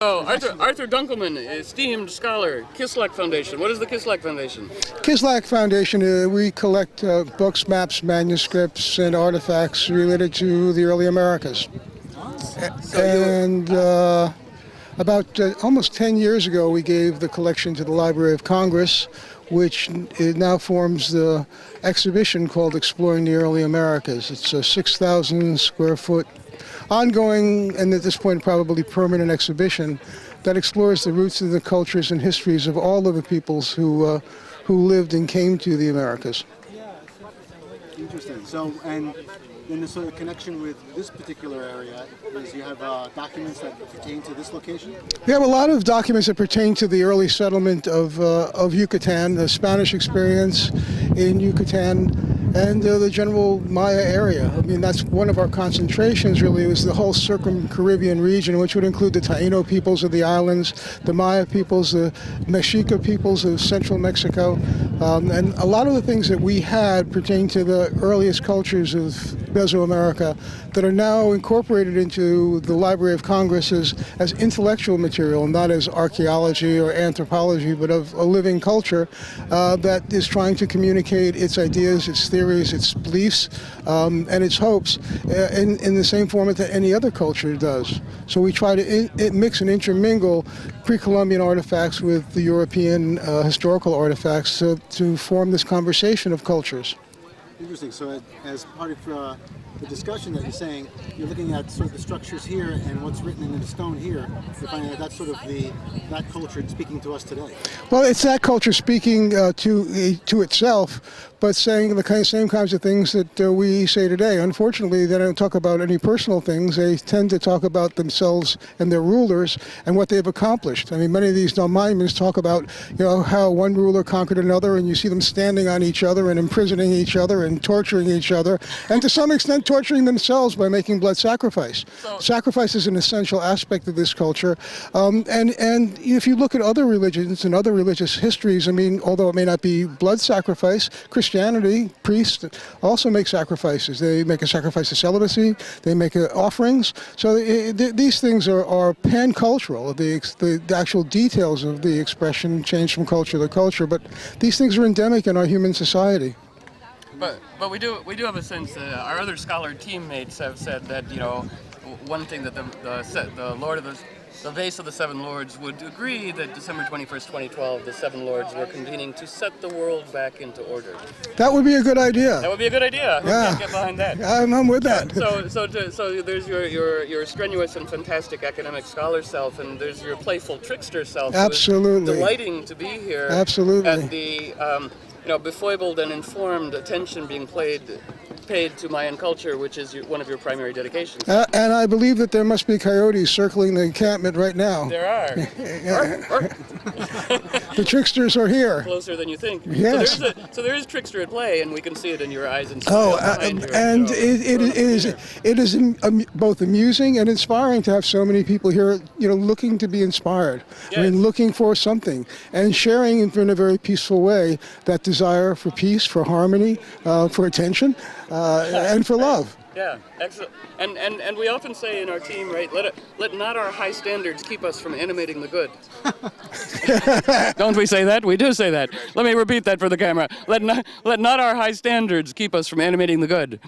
Oh, Arthur Duncaman, esteemed scholar, Kislak Foundation. What is the Kislak Foundation? Kislak Foundation, we collect books, maps, manuscripts, and artifacts related to the early Americas. And about almost 10 years ago, we gave the collection to the Library of Congress, which it now forms the exhibition called Exploring the Early Americas. It's a 6,000 square foot ongoing, and at this point probably permanent, exhibition that explores the roots of the cultures and histories of all of the peoples who lived and came to the Americas. Interesting. So, and then the sort of connection with this particular area is you have documents that pertain to this location? We have a lot of documents that pertain to the early settlement of Yucatan, the Spanish experience in Yucatan, and the general Maya area. I mean, that's one of our concentrations, really, was the whole circum-Caribbean region, which would include the Taino peoples of the islands, the Maya peoples, the Mexica peoples of central Mexico, and a lot of the things that we had pertain to the earliest cultures of Mesoamerica that are now incorporated into the Library of Congress as intellectual material, not as archaeology or anthropology, but of a living culture that is trying to communicate its ideas, its theories, its beliefs, and its hopes in the same format that any other culture does. So we try to mix and intermingle pre-Columbian artifacts with the European historical artifacts to form this conversation of cultures. Interesting. So as part of the discussion that you're saying, you're looking at sort of the structures here and what's written in the stone here. You're finding that that's sort of that culture speaking to us today. Well, it's that culture speaking to itself, but saying the same kinds of things that we say today. Unfortunately, they don't talk about any personal things. They tend to talk about themselves and their rulers and what they've accomplished. I mean, many of these monuments talk about, how one ruler conquered another, and you see them standing on each other and imprisoning each other and torturing each other, and to some extent torturing themselves by making blood sacrifice. Sacrifice is an essential aspect of this culture. And if you look at other religions and other religious histories, I mean, although it may not be blood sacrifice, Christianity, priests also make sacrifices. They make a sacrifice of celibacy, they make offerings. So these things are pan-cultural. The actual details of the expression change from culture to culture, but these things are endemic in our human society. But we do have a sense that our other scholar teammates have said that one thing that the Lord of the Vase of the Seven Lords would agree that December 21st, 2012, the Seven Lords were convening to set the world back into order. That would be a good idea. That would be a good idea. Who can't get behind that? I'm with that. So there's your strenuous and fantastic academic scholar self, and there's your playful trickster self. Absolutely. Delighting to be here. Absolutely. At the befoibled and informed attention being paid to Mayan culture, which is one of your primary dedications. And I believe that there must be coyotes circling the encampment right now. There are. The tricksters are here. Closer than you think. Yes. So there is trickster at play, and we can see it in your eyes and and it is both amusing and inspiring to have so many people here, looking to be inspired. Yes. I mean, looking for something and sharing in a very peaceful way that desire for peace, for harmony, for attention, and for love. Yeah, excellent. And we often say in our team, right, let not our high standards keep us from animating the good. Don't we say that? We do say that. Let me repeat that for the camera. Let not our high standards keep us from animating the good.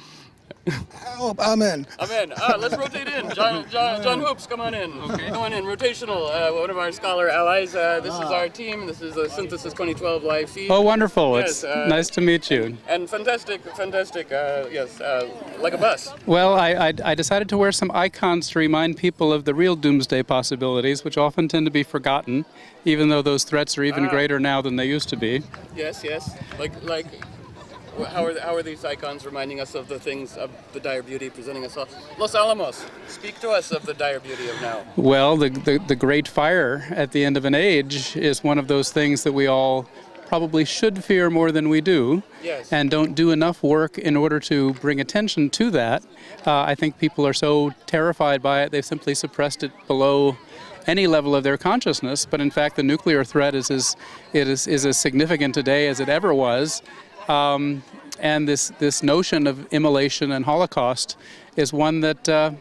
Oh, amen. Amen. Let's rotate in. John Hoops, come on in. Okay. Come on in. Rotational. One of our scholar allies. This is our team. This is the Synthesis 2012 live feed. Oh, wonderful. Yes, it's nice to meet you. And fantastic. Yes, like a bus. Well, I decided to wear some icons to remind people of the real doomsday possibilities, which often tend to be forgotten, even though those threats are even greater now than they used to be. Yes. Like. How are these icons reminding us of the things of the dire beauty presenting us all? Los Alamos, speak to us of the dire beauty of now. Well, the great fire at the end of an age is one of those things that we all probably should fear more than we do, yes, and don't do enough work in order to bring attention to that. I think people are so terrified by it, they've simply suppressed it below any level of their consciousness, but in fact the nuclear threat is as significant today as it ever was. And this notion of immolation and Holocaust is one that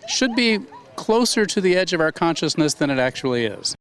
should be closer to the edge of our consciousness than it actually is.